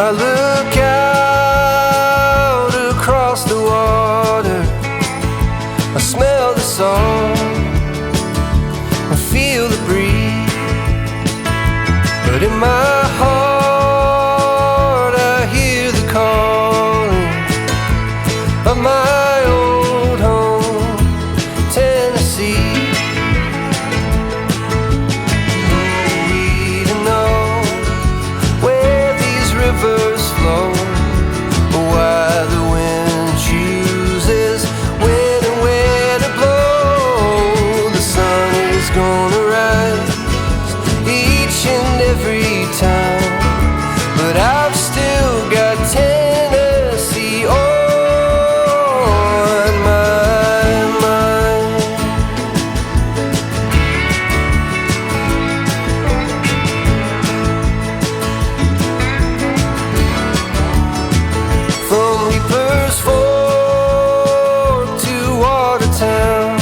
I look out across the water, I smell the salt and feel the breeze, but in my heart I hear the calling of my old home, Tennessee. We don't know where these rivers flow, or why the wind chooses when and where to blow. The sun is gonna rise each and every time, but I've still got Tennessee on my mind. From Reaper's Fork to Watertown,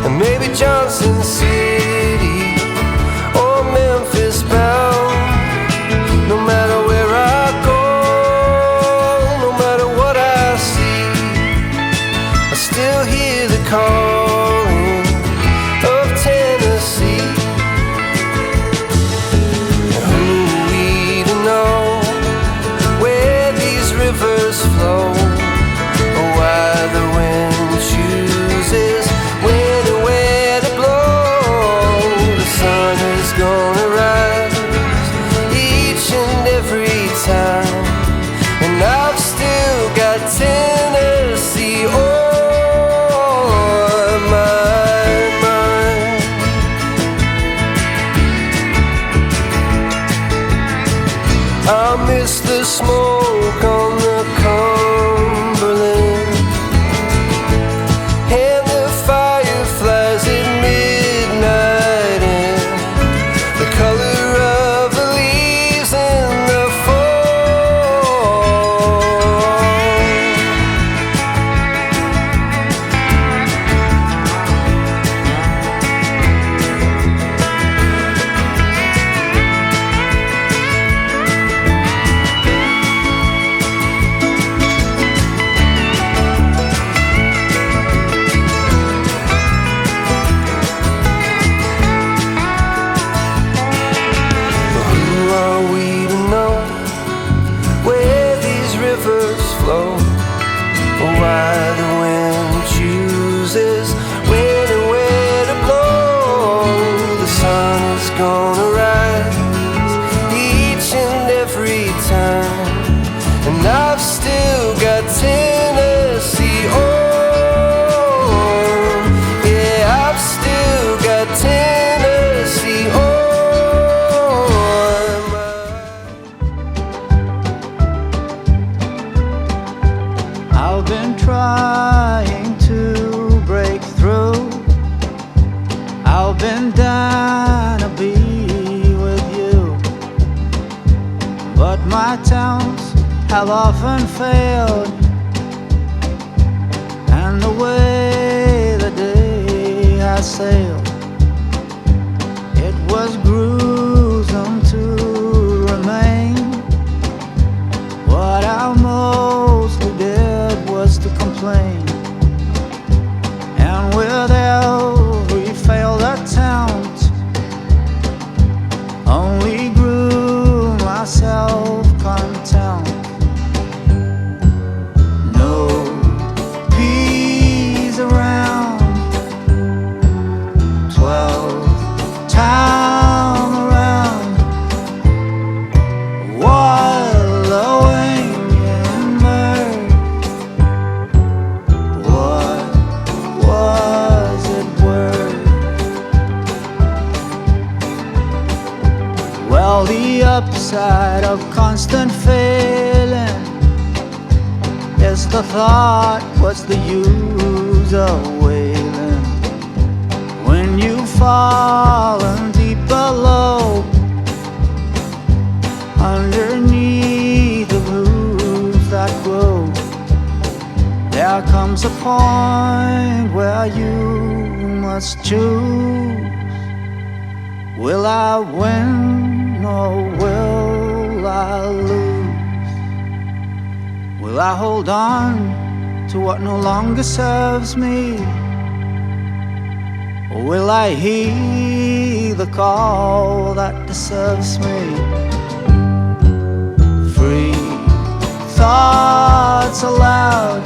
and maybe Johnson City or Memphis bound. No matter where I go, no matter what I see, I still hear the calling of Tennessee. And who we to know where these rivers flow, or why the wind chooses when and where to blow. The sun is gonna rise each and every time, and I've still got Tennessee on my mind. I miss the smoke on the Cumberland and the fireflies at midnight, and the color of the leaves in the fall. Who are we to know where these rivers flow, or why the wind chooses when and where to blow? The sun is gonna rise each and every time, and I've still got Tennessee on. Yeah, I've still got Tennessee on. I've been trying to break through. I've been dying to be with you, but my towns have often failed, and the way the day has sailed, it was gruesome to remain. What I mostly did was to complain, and with every failed attempt, only grew my self-contempt. No peace around, 12th town around, wallowing in murk. What was it worth? Well, the upside of constant failing is the thought, what's the use of wailing when you've fallen deep below, underneath the roots that grow? There comes a point where you must choose. Will I win or will I lose? Will I hold on to what no longer serves me? Or will I heed the call that deserves me? Free thoughts aloud,